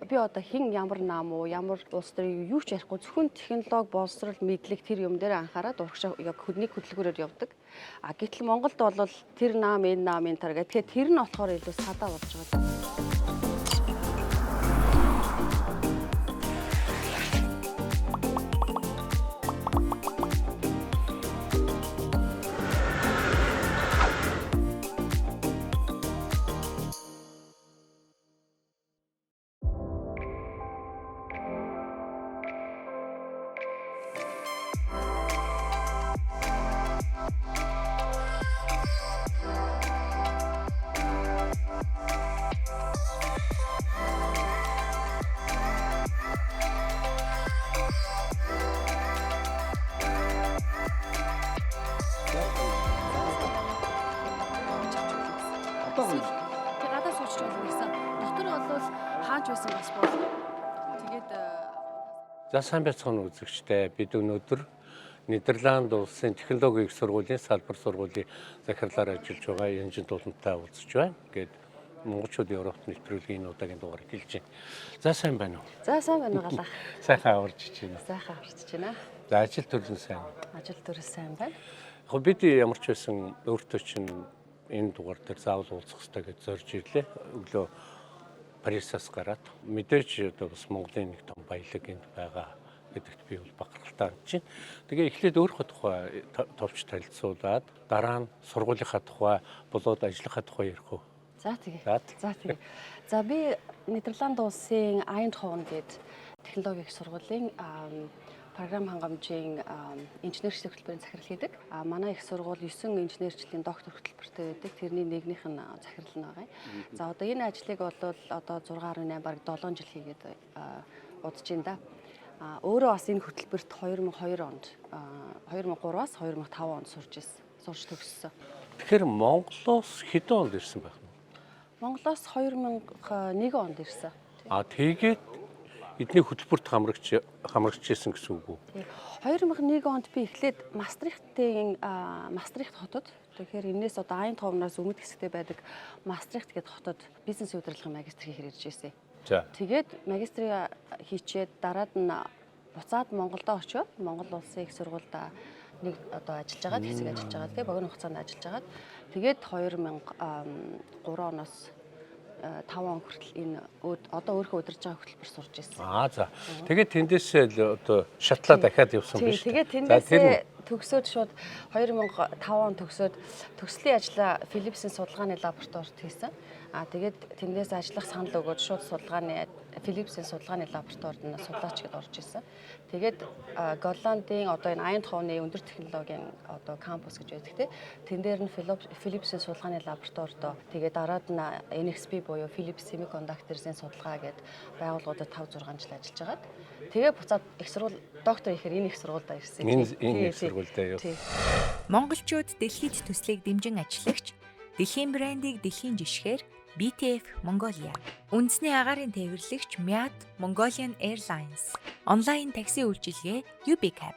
би одоо хэн ямар нам уу, ямар улс төрийг юу ч ярихгүй зөвхөн технологи, боловсрол, мэдлэг тэр юм дээр анхаараад урагшаа яг хөдний хөдөлгөөрөөр явдаг. Гэтэл Монголд бол тэр нам, энэ тар гэх. Тэгэхээр тэр нь болохоор илүү садаа болж байгаа. Тэг гадаа сууч болно гэсэн. Дотор бол хааж байсан бас бол. Тэгээд За сайн байцгаана үзэгчдээ. Бид өнөөдөр Нидерланд улсын технологийн их сургуулийн салбар сургуулийн захирлаар ажиллаж байгаа Янжин Дулантай уулзч байна. Гээд монголчууд Европт нэвтрүүлгийн энэ удаагийн дугаар эхэлж байна. За сайн байна уу? За сайн байна уу галаа. Сайхан аварч байна. Сайхан аварч байна. За ажил төрлийн сайн. Ажил төрөл сайн байна. Яг бид ямар ч байсан өөртөө чинь энэ дугаар дээр заавал уулзах хэрэгтэй гэж зорж ирлээ. Өглөө Парисаас гараад мэдээж одоо бас Монголын нэг том баялаг энд байгаа гэдэгт би бол бахархалтай харж байна. Тэгээ эхлээд өөрийнхөө тухай товч танилцуулаад дараа нь сургуулийнхаа тухай болоод ажлынхаа тухай ярих уу? За тэгээ. За би Нидерланд улсын Eindhoven гээд технологийн их сургуулийн програм хангамжийн инженерийн хөтөлбөрийн захирал хийдэг. Манай их сургууль 9 инженерчлэлийн доктор хөтөлбөртэй байдаг. Тэрний нэгнийх нь захирал нь байгаа. За одоо энэ ажлыг бол одоо 6.8 бараг 7 жил хийгээд удаж байна да. Өөрөө бас энэ хөтөлбөрт 2002 онд 2003-аас 2005 онд сурч төгссөн. Тэгэхээр Монголоос хэдэн онд ирсэн байх нь? Монголоос 2001 онд ирсэн. Тэгээд эдний хөтөлбөрт хамрагчжсэн гэсэн үг үү? 2001 онд би эхлээд Мастрихт хотод тэгэхээр энэс одоо Eindhoven-аас өмнөд хэсэгтээ байдаг Мастрихт гэдэг хотод бизнесийн удирдлагын магистр хийхээр ирж байсан. За. Тэгээд магистрийг хийчээд дараад нь буцаад Монголдо очиод Монгол улсын их сургуульд нэг одоо ажиллаж байгаа хэсэг ажиллаж байгаа. Тэгээ богино хугацаанд ажиллаж байгаа. Тэгээд 2003 оноос 5 он хүртэл энэ одоо өөрөө удирж байгаа хөтөлбөр сурж ирсэн. За. Тэгээд тэндээсээ л одоо шатлаа дахиад явсан биш. Тэгээд тэндээсээ төгсөөд шууд 2005 он төгсөөд төгслийн ажлаа Philips-ийн судалгааны лабораторид хийсэн. Тэгээд тэндээс ажиллах санал өгөөд шууд Philips-ийн судалгааны лабораторид нь судлаач гэдээ орж ирсэн. Тэгээд Голландын одоо энэ Eindhoven-ийн өндөр технологийн одоо кампус гэж байдаг тийм. Тэн дээр нь Philips-ийн судалгааны лабораторид тэгээд дараад нь NXP буюу Philips Semiconductors-ийн судалгаа гэдэг байгууллагуудад 5-6 жил ажиллаж агаад тэгээ буцаад их сургууль доктор ихээр энэ их сургуульд ирсэн. Энэ их сургуультай юу? Монголчууд дэлхийд төслийг дэмжин ажиллагч дэлхийн брендийг дэлхийн жишгээр BTF Mongolia, үндэсний агаарын тээвэрлэгч Miat Mongolian Airlines, онлайн такси үйлчилгээ UBCab.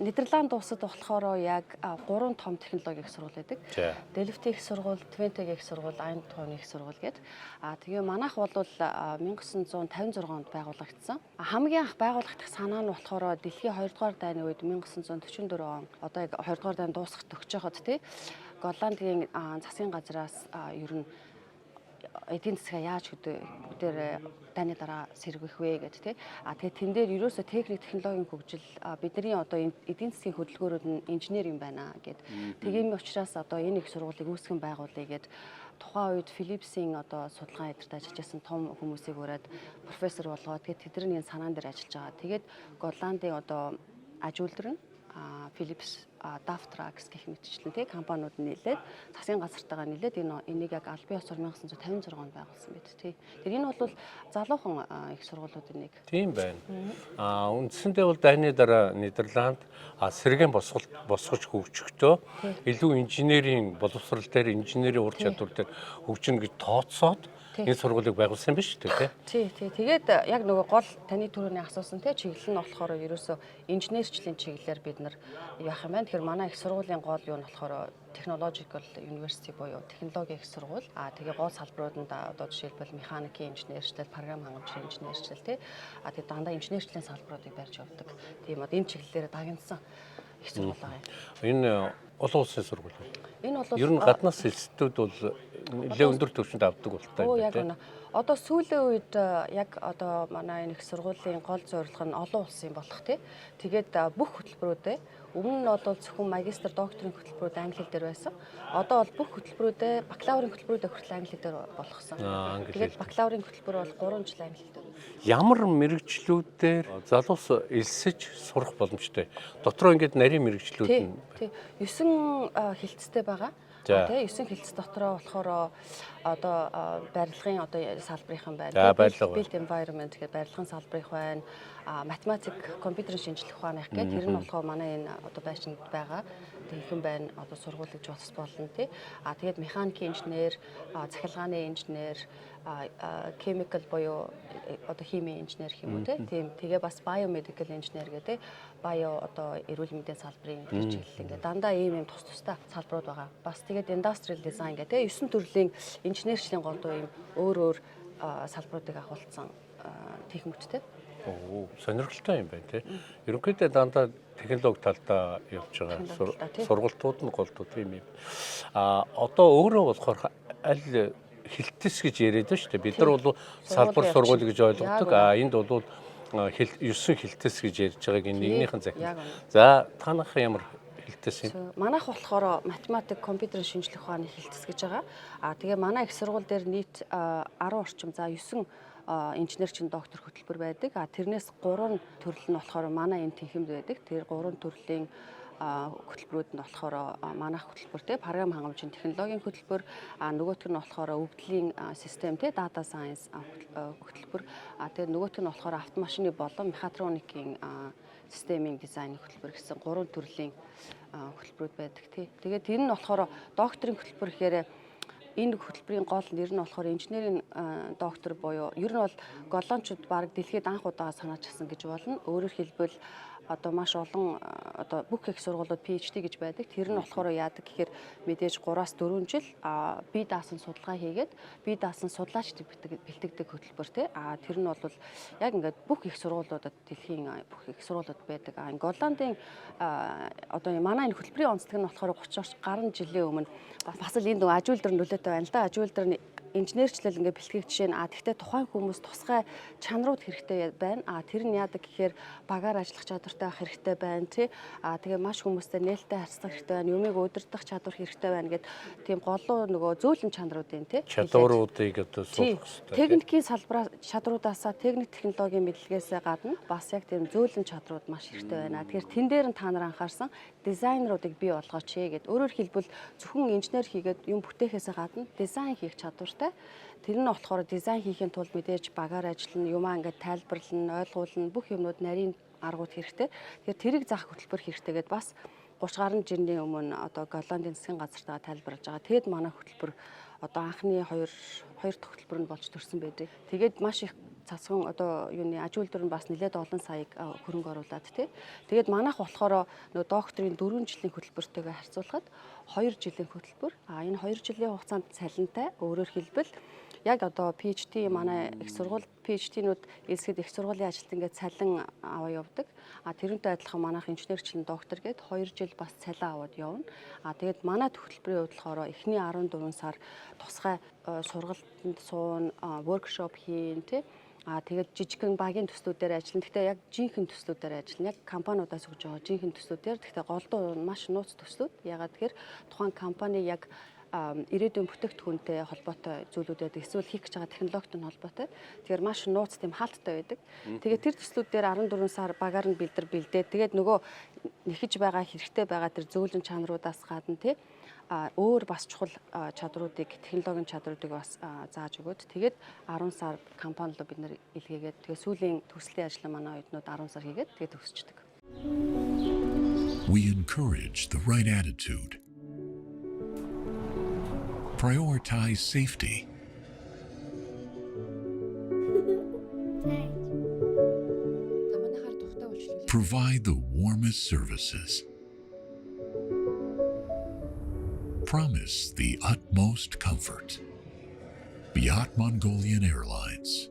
Нидерланд улсад болохоор яг 3 том технологийн их сургууль байдаг. Delft их сургууль, Twente их сургууль, Eindhoven их сургууль гэдэг. Тэгээ манайх бол 1956 онд байгуулагдсан. Хамгийн анх байгуулагдах санаа нь болохоор дэлхийн 2 дугаар дайны үед 1944 он одоо яг 2 дугаар дайн дуусах төгсөж байхад тий Голландын засгийн газраас ер нь эдийн засгаа яаж бүгдээр дайны дараа сэргэх вэ гэдэг тий. Тэгээд тэн дээр ерөөсө техник технологийн хөгжил бидний одоо эдийн засгийн хөдөлгөөрүүд нь инженер юм байна гэд. Тийм учраас одоо энэ их сургуулийг үүсгэн байгуулъя гэд тухайн үед Philips-ийн одоо судалгааны эдэрт ажиллаж байсан том хүмүүсийг ураад профессор болгоод тэгээд тэдний энэ санаан дээр ажиллаж байгаа. Тэгээд Голландын одоо аж үйлдвэр нь Philips, Daftrax гэх мэтчлэн тий компаниуд нэлээд засгийн газартайгаа нэлээд энийг яг аль бие осор 1956 онд байгуулсан байт тий. Тэр энэ бол залуухан их сургуулиудын нэг. Тийм байна. Үндсэндээ бол дайны дараа Нидерланд сэргээн босгож хөгжөхдөө илүү инженерийн боловсрал дээр инженерийн ур чадвар дээр хөгжинэ гэж тооцоод энэ сургуулийг байгуулсан юм биш үү те? Тий. Тэгээд яг нөгөө гол таны түрүүний асуусан те чиглэл нь болохоор ерөөсөө инженерчлийн чиглэлээр бид нар яах юм бэ? Тэгэхээр манай их сургуулийн гол юу нь болохоор Technological University буюу технологийн их сургууль. Тэгээ гол салбарууд нь одоо жишээлбэл механикийн инженерчлэл, програм хангамжийн инженерчлэл те. Тэгээ дандаа инженерчлийн салбаруудыг барьж явдаг. Тийм одоо энэ чиглэлээр дагнасан их сургууль байгаа юм. Энэ олон улсын сургууль. Энэ бол ер нь гаднаас хэлсдүүд бол нэлээд өндөр түвшинд авдаг болтой юм байна тийм. Одоо сүүлийн үед яг одоо манай энэ их сургуулийн гол зорилго нь олон улсын болох тий. Тэгээд бүх хөтөлбөрүүдээ өмнө нь бол зөвхөн магистр, докторийн хөтөлбөрүүд англи хэл дээр байсан. Одоо бол бүх хөтөлбөрүүдээ бакалаврын хөтөлбөрүүдээ хүртэл англи хэл дээр болгосон. Тэгээд бакалаврын хөтөлбөр бол 3 жил англи хэл дээр. Ямар мэрэгчлүүдээр залуус элсэж сурах боломжтой. Дотроо ингээд нарийн мэрэгчлүүд нь тий. 9 хилцтэй байгаа. Тэгээ 9 хилцс дотроо болохоор одоо барилгын одоо салбарынхан байна. Built environment гэх барилгын салбарынх байна. Математик, компьютерийн шинжлэх ухааны гэх тэр нь болохоор манай энэ одоо байшинд байгаа. Тэгхэн байна. Одоо сургуулийг жуулс болно тий. Тэгээд механикийн инженер, цахилгааны инженер, chemical буюу одоо химийн инженер гэх юм уу тийм. Тэгээ бас biomedical engineer гэдэг bio одоо эрүүл мэндийн салбарын чиглэл ингээд дандаа ийм тусдаа салбарууд байгаа. Бас тэгээд industrial design гэдэг 9 төрлийн инженерчлийн голдуу ийм өөр салбаруудыг агуулсан техникчтэй. Сонирхолтой юм байна тий. Ерөнхийдөө дандаа технологи талдаа явж байгаа сургалтууд нь голдуу тийм юм. Одоо өөрөө болохоор аль хилтэс гэж яриад байна шүү дээ. Бид нар бол салбар сургууль гэж ойлгодог. Энд бол 9 хилтэс гэж ярьж байгааг нэгнийхэн захин. За танах ямар хилтэс юм? Манайх болохоор математик, компьютерийн шинжлэх ухааны хилтэс гэж байгаа. Тэгээ манай их сургууль дээр нийт 10 орчим за 9 инженерчин доктор хөтөлбөр байдаг. Тэрнээс 3 төрөл нь болохоор манай энэ тэнхимд байдаг. Тэр 3 төрлийн хөтөлбөрүүд нь болохоор манайх хөтөлбөр те програм хангамжийн технологийн хөтөлбөр, нөгөөх нь болохоор өвдлийн систем те data science хөтөлбөр, тэгээд нөгөөх нь болохоор автомашины болон мехатроникийн системийн дизайны хөтөлбөр гэсэн 3 төрлийн хөтөлбөрүүд байдаг тий. Тэгээд энэ нь болохоор докторийн хөтөлбөр гэхээр энэ хөтөлбөрийн гол нэр нь болохоор инженерийн доктор буюу ер нь бол голландчууд баг дэлхийд анх удаа санаачилсан гэж болно. Өөрөөр хэлбэл одоо маш олон одоо бүх их сургуулиуд PhD гэж байдаг. Тэр нь болохоор яадаг гэхээр мэдээж 3-аас 4 жил бие даасан судалгаа хийгээд бие даасан судлаачд бэлтгэдэг хөтөлбөр тий. Тэр нь бол яг ингээд бүх их сургуулиудад дэлхийн бүх их сургуулиуд байдаг. Энэ Голландын одоо манай энэ хөтөлбөрийн онцлог нь болохоор 30 гаруй жилийн өмнө бас л энд аж үйлдвэр нөлөөтэй байна л да. Аж үйлдвэр инженерчлэл ингээ бэлтгэх жишээ нь гэхдээ тухайн хүмүүс тусгай чанарууд хэрэгтэй байна. Тэр нь яадаг гэхээр багаар ажиллах чадвартай байх хэрэгтэй байна тий. Тэгээ маш хүмүүстэй нээлттэй харьцах хэрэгтэй байна. Юмыг удирдах чадвар хэрэгтэй байна гэд тийм голлоо нөгөө зөөлөн чанаруудын тий. Чадваруудыг одоо суулгах хэрэгтэй. Техникийн салбараа чадруудаасаа техник технологийн мэдлэгээсээ гадна бас яг тийм зөөлөн чадрууд маш хэрэгтэй байна. Тэгэхээр тэн дээр нь та нар анхаарсан дизайнеруудыг бий болгооч гэд. Өөрөөр хэлбэл зөвхөн инженер хийгээд юм бүтээхээс гадна дизайн хийх чадвартай. Тэр нь болохоор дизайн хийхин тулд мэдээж багаар ажиллана, юмаа ингээд тайлбарлана, ойлгуулна, бүх юмнууд нарийн аргууд хэрэгтэй. Тэгэхээр тэрийг заах хөтөлбөр хэрэгтэйгээд бас 30 гаруй жилийн өмнө одоо Голландын засгийн газартаа тайлбарлаж байгаа. Тэгэд манай хөтөлбөр одоо анхны 2 дахь хөтөлбөр нь болж төрсэн байдаг. Тэгээд маш их цацхан одоо юуны аж үйлдвэр нь бас нэлээд олон саяг хөрөнгө оруулад тий. Тэгээд манайх болохоор нөгөө докторийн 4 жилийн хөтөлбөртэйгээ харьцуулахад 2 жилийн хөтөлбөр. Энэ 2 жилийн хугацаанд цалинтай. Өөрөөр хэлбэл яг одоо PhD манай их сургууль PhD-нүүд элсгэд их сургуулийн ажилт ингээд цалин аваа явдаг. Тэрнтэй адилхан манайх инженерчлэн доктор гээд 2 жил бас цалин аваад явна. Тэгээд манай хөтөлбөрийн хувьд болохоор эхний 14 сар тусгай сургалтанд суун, workshop хийн тий. Тэгээд жижигхэн багийн төслүүдээр ажиллана. Гэхдээ яг жинхэнэ төслүүдээр ажиллана. Яг компаниудаас өгж байгаа жинхэнэ төслүүдээр. Гэхдээ голдуу маш нууц төслүүд. Ягаад тэгэхээр тухайн компани яг ирээдүйн бүтээгдэхүүнтэй холбоотой зүйлүүдэд эсвэл хийх гэж байгаа технологитой холбоотой. Тэгэхээр маш нууц тийм хаалттай байдаг. Тэгээд тэр төслүүдээр 14 сар багаар нь бэлдээд тэгээд нөгөө нэхэж байгаа хэрэгтэй байгаа тэр зөөлөн чанаруудаас гадна тий өөр бас чухал чадруудыг технологийн чадруудыг бас зааж өгөөд тэгээд 10 сар компанид бид нэр илгээгээд тэгээд сүүлийн төслийн ажил манай оюутнууд 10 сар хийгээд тэгээд төгсчдөг. We encourage the right attitude. Prioritize safety. Манайхаар дуртай үйлчлүүлээ. Provide the warmest services. Promise the utmost comfort. Beyond Mongolian Airlines.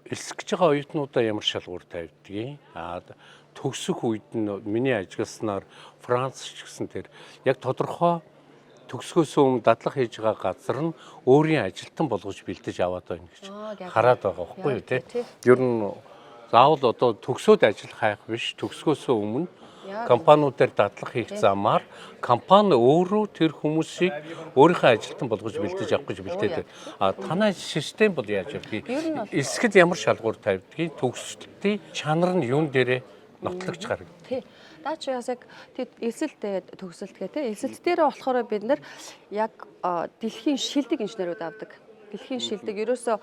Элсгэж байгаа оюутнуудаа ямар шалгуур тавьдгийг төгсөх үед нь миний ажилласнаар Франц ч гэсэн тэр яг тодорхой төгсгөөс өмнө дадлага хийж байгаа газар нь өөрийн ажилтан болгож бэлдэж аваад байна гэж хараад байгаа байхгүй юу тий. Ер нь заавал одоо төгсөөд ажил хайх биш, төгсгөөс өмнө компаниудаар дадлага хийх замаар компани өөрөө тэр хүмүүсийг өөрийнхөө ажилтан болгож бэлдэж авах гэж бэлдээд байна. Танай систем бол яаж явдгийг эсгэд ямар шалгуур тавьдгийг төгсөлтийн чанар нь юун дээрээ нотлогч гаргав. Тий. Даач яг тий эсэлт тэгээд төгсөлт гэх тий. Эсэлт дээрээ болохоор бид нар яг дэлхийн шилдэг инженерүүд авдаг. Дэлхийн шилдэг ерөөсөө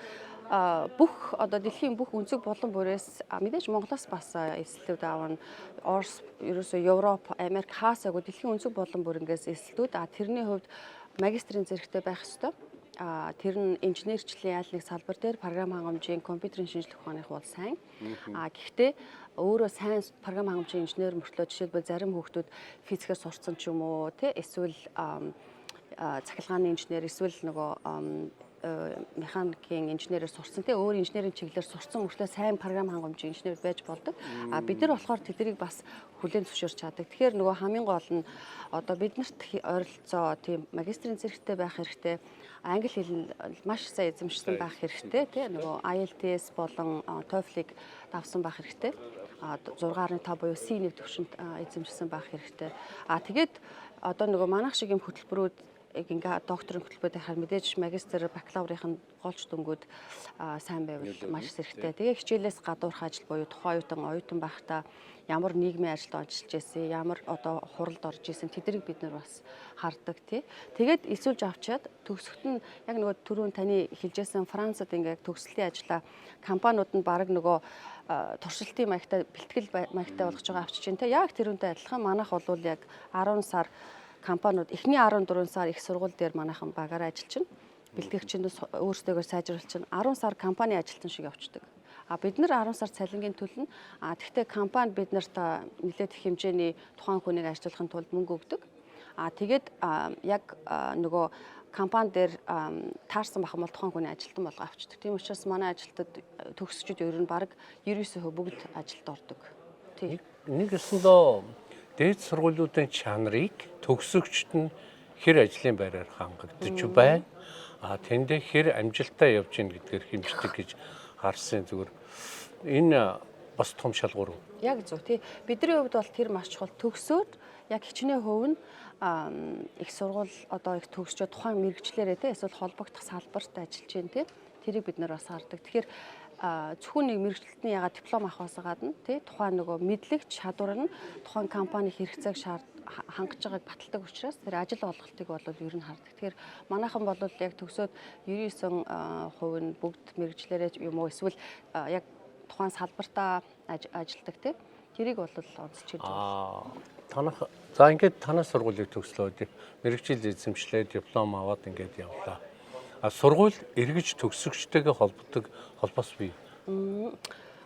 бүх одоо дэлхийн бүх өнцөг болон бүрээс мэдээж Монголоос бас эсэлтүүд аавна. Орос, ерөөсөө Европ, Америк хаасаагүй дэлхийн өнцөг болон бүрнгээс эсэлтүүд тэрний хувьд магистрийн зэрэгтэй байх ёстой. Тэр нь инженерчлэлийн айл нэг салбар дээр програм хангамжийн компьютерийн шинжилгээ ухааных бол сайн. Гэхдээ өөрөө сайн програм хангамжийн инженер мөртлөө жишээлбэл зарим хүүхдүүд физикээр сурцсан ч юм уу тий эсвэл цахилгааны инженер эсвэл нөгөө механикийн инженерээр сурсан тий өөр инженерийн чиглэлээр сурсан мөртлөө сайн програм хангамжийн инженер байж болдог. Бид нар болохоор тэднийг бас хүлээн зөвшөөрч чаддаг. Тэгэхээр нөгөө хамгийн гол нь одоо биднэрт ойролцоо тийм магистрийн зэрэгтэй байх хэрэгтэй. Англи хэл нь маш сайн эзэмшсэн байх хэрэгтэй тий нөгөө IELTS болон TOEFL-ыг давсан байх хэрэгтэй. 6.5 буюу C1 төвшөнд эзэмшсэн байх хэрэгтэй. Тэгээд одоо нөгөө манайх шиг юм хөтөлбөрүүд ингээ докторийн хөтөлбөрөд харин мэдээж магистр бакалаврын голч дөнгөд сайн байвал маш зэрэгтэй. Тэгээ хичээлээс гадуурх ажил буюу тухайн оюутан байхдаа ямар нийгмийн ажилд ажиллаж байсан, ямар одоо хуралд орж исэн тэднийг бид нар бас хардаг тий. Тэгээд эсвэлж авчиад төгсөлт нь яг нөгөө түрүүн таны хэлжсэн Францад ингээ төгсөлтийн ажлаа компаниуд нь баг нөгөө туршилтын маягтай бэлтгэл маягтай болгож байгаа авчиж байна те. Яг тэрүүнтэй адилхан манайх бол яг 10 сар компаниуд эхний 14 сар их сургууль дээр манайхан багаараа ажиллаж байна. Бэлтгэгчид өөрсдөө сайжруулж байна. 10 сар компани ажилтан шиг явцдаг. Бид нар 10 сар цалингийн төлнө. Тэгвэл компани биднэрт нэлээд их хэмжээний тухайн хүнийг ажиллахын тулд мөнгө өгдөг. Тэгээд яг нөгөө компани дээр таарсан бахан бол тухайн хүний ажилтан болго авчдаг. Тийм учраас манай ажилтнууд төгсчид ер нь баг 99% бүгд ажилд ордог. Тийм. Нэг өсөндөө дээд сургуулиудын чанарыг төгсөгчд нь хэр ажлын байраар хангагдаж байна. Тэндээ хэр амжилттай явж гин гэдгээр хэмждэг гэж харсан зүгээр. Энэ бас том шалгуур. Яг зөв тий. Бидний хувьд бол тэр маш чухал. Төгсөөд яг хичнээн хувь нь их сургууль одоо их төгсчөө тухайн мэрэгчлэрээ тий эсвэл холбогдох салбарт ажиллаж байна тий. Тэрийг бид нар бас хардаг. Тэгэхээр зөвхөн нэг мэрэгчлэлтний ягаад диплом авахаас гадна тий тухайн нөгөө мэдлэг чадвар нь тухайн компани хэрэгцээг хангаж байгааг баталдаг учраас тэр ажил олголтыг бол ер нь хардаг. Тэгэхээр манайхан бол яг төгсөөд 99% нь бүгд мэрэгчлэрээ юм уу эсвэл яг тухайн салбартаа ажилладаг тий тэрийг бол онцчилж байна. Танах за ингээд танаас сургуулийг төгслөө мэрэгчил эзэмшлээ диплом аваад ингээд явлаа. Сургууль эргэж төгсөгчтэйгээ холбодог холбоос бий.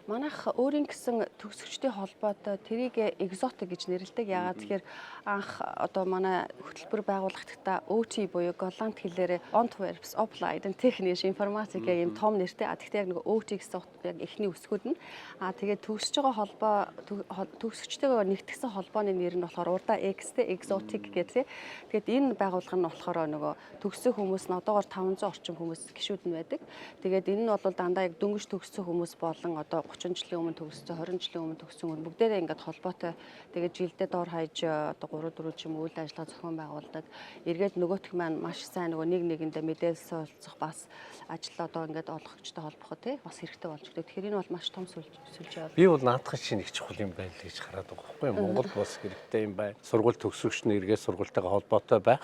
Манайх өөрийн гэсэн төгсөгчдийн холбоотой тэрийг экзотик гэж нэрлэдэг. Яагаад тэгэхээр анх одоо манай хөтөлбөр байгуулахдаа OT буюу голланд хэлээр on to verbs applied and technical informatic юм том нэртэй. Тэгэхдээ яг нэг OT гэсэн яг эхний үсгүүд нь тэгээд төгсөж байгаа холбоо төгсөгчтэйгээ нэгтгэсэн холбооны нэр нь болохоор урдаа X-тэй exotic гэдэг. Тэгээд энэ байгууллага нь болохоор нөгөө төгссөн хүмүүс нь одоогоор 500 орчим хүмүүс гишүүд нь байдаг. Тэгээд энэ нь бол дандаа яг дөнгөж төгссөн хүмүүс болон одоо 30 жилийн өмнө төгссөн, 20 жилийн өмнө төгссөн хүн бүгдээрээ ингээд холбоотой. Тэгээд жилдээ дор хаяж одоо 3-4 жим үйл ажиллагаа зохион байгуулдаг. Эргээд нөгөөх маань маш сайн нөгөө нэгэндээ мэдээлэл солилцох бас ажил одоо ингээд олгогчтой холбоход тий бас хэрэгтэй болж өгдөг. Тэгэхээр энэ бол маш том сүлж яваа. Би бол наадах чинь их чухал юм байна л гэж хараад байгаа байхгүй юу? Монгол бас хэрэгтэй юм байна. Сургууль төгсөгч нь эргээд сургуультайгаа холбоотой байх.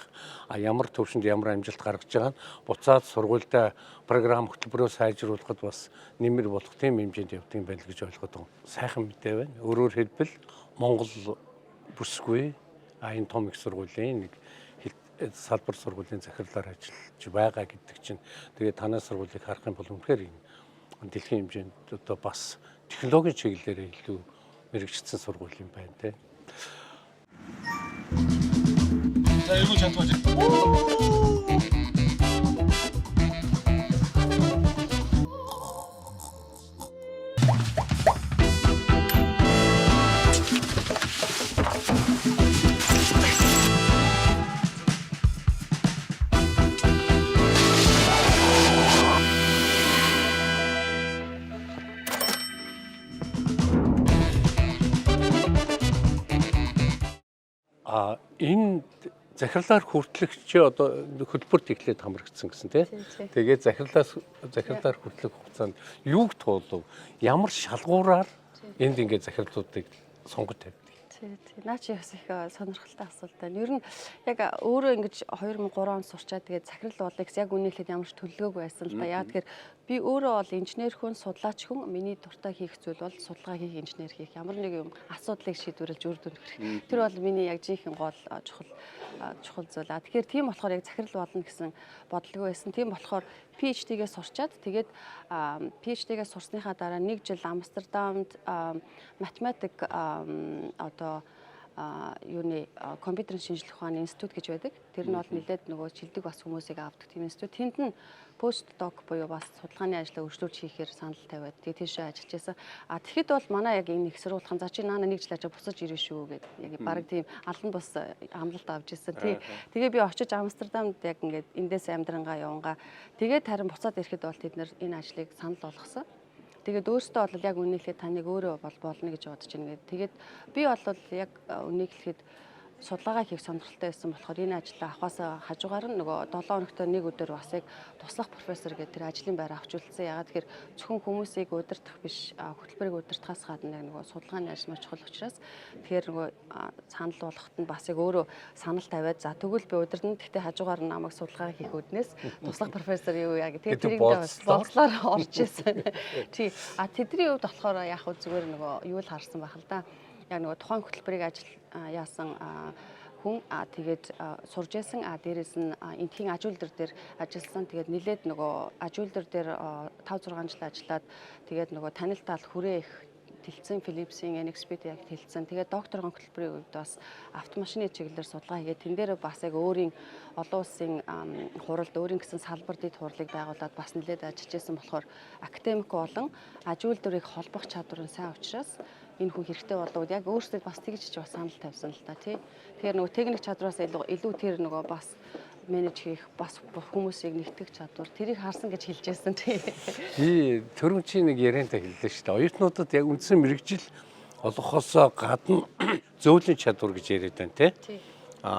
Ямар төвшөнд ямар амжилт гаргаж байгаа нь буцаад сургуультай програм хөтөлбөрөө сайжруулахад бас нэмэр болох тийм хэмжээнд явдаг юм байна л гэж ойлгоод байгаа. Сайхан мэдээ байна. Өөрөөр хэлбэл Монгол бүсгүй энэ том их сургуулийн нэг салбар сургуулийн захирлаар ажиллаж байгаа гэдэг чинь тэгээд танай сургуулийг харах юм бол үнэхээр энэ дэлхийн хэмжээнд одоо бас технологийн чиглэлээр илүү мэрэгчсэн сургууль юм байна те. За юу чадвар. Энэ захирлаар хүртэлх чи одоо хөтөлбөрт эхлээд хамрагдсан гэсэн тий. Тэгээд захирлаар хүртэлх хугацаанд юуг туулав? Ямар шалгуураар энд ингээд захирлуудыг сонгож тавьдаг? Тий. Наа чи бас их сонирхолтой асуулт байна. Ер нь яг өөрөө ингэж 2003 онд сурчаад тэгээд захирал болъё гэсэн яг үнэхээр ямар ч төлөвлөгөөгүй байсан л да. Яагаад тэгэхээр би өөрөө бол инженер хүн, судлаач хүн, миний дуртай хийх зүйл бол судалгаа хийх, инженер хийх. Ямар нэг юм асуудлыг шийдвэрлэж үр дүнд хүргэх. Тэр бол миний яг жинхэнэ гол чухал зүйл. Тэгэхээр тийм болохоор яг захирал болно гэсэн бодлого байсан. Тийм болохоор PhD-гээ сурчаад тэгээд PhD-гээ сурсныхаа дараа 1 жил Амстердамд математик одоо юуны компьютерийн шинжлэх ухааны институт гэж байдаг. Тэр нь бол нэлээд нөгөө шилдэг бас хүмүүсийг авдаг тийм институт. Тэнд нь пост док буюу бас судалгааны ажлаа өргөжлүүлж хийхээр санал тавиад тэгээд тийшээ ажиллаж байсан. Тэгэхэд бол манай яг энэ их сургуулийн за чи наана 1 жил ажиж буцаж ирнэ шүү гэдэг. Яг баг тийм алан бус амлалт авч ирсэн. Тэгээ би очиж Амстердамд яг ингээд эндээс амьдрангаа явангаа. Тэгээд харин буцаад ирэхэд бол тэд нэр энэ ажлыг санал болгосон. Тэгээд өөртөө бол яг үнэхээр таныг өөрөө болно гэж бодож байна гэдэг. Тэгээд би бол яг үнийг хэлэхэд судалгаа хийх сонирхолтой байсан болохоор энэ ажлаа авахаас хажуугаар нь нөгөө 7 хоногт нэг өдөр бас яг туслах профессор гэдэг тэр ажлын байр авч үлдсэн. Ягаад тэгэхээр зөвхөн хүмүүсийг удирдах биш хөтөлбөрийг удирдахаас гадна яг нөгөө судалгааны ажил маш чухал учраас тэгэхээр нөгөө санал болгоход нь бас яг өөрөө санал тавиад за тэгвэл би удирдана. Гэхдээ хажуугаар нь намайг судалгаа хийх үднээс туслах профессор юу яг тэгээд тэрийг болцлоор орж ирсэн. Тий. Тэдний хувьд болохоор яг зүгээр нөгөө юу л харсан байх л да. Яг нөгөө тухайн хөтөлбөрийг яасан хүн тэгээд сурж байсан дээрээс нь энтхийн ажуулдар дээр ажилласан. Тэгээд нилээд нөгөө ажуулдар дээр 5-6 жил ажиллаад тэгээд нөгөө танилтал хүрээ их тэлцэн Philips-ийн NXP-д яг тэлцэн. Тэгээд докторийн хөтөлбөрийн үед бас автомашины чиглэлээр судалгаа хийгээд тэн дээр бас яг өөрийн олон улсын хуралд өөрийн гэсэн салбар дэд хурлыг байгуулад бас нилээд ажиллаж байсан болохоор академик болон ажуулдурыг холбох чадвар нь сайн учраас энэ хүн хэрэгтэй болоод яг өөрсдөө бас тэгж ч бас санал тавьсан л та тий. Тэгэхээр нөгөө техник чадвараас илүү тэр нөгөө бас менеж хийх бас хүмүүсийг нэгтгэх чадвар тэрийг харсан гэж хэлжсэн тий. Би төрөм чи нэг яриантай хэллээ шүү дээ. Оюутнуудад яг үндсэн мэрэгжил олгохоос гадна зөөлөн чадвар гэж яриад байна тий.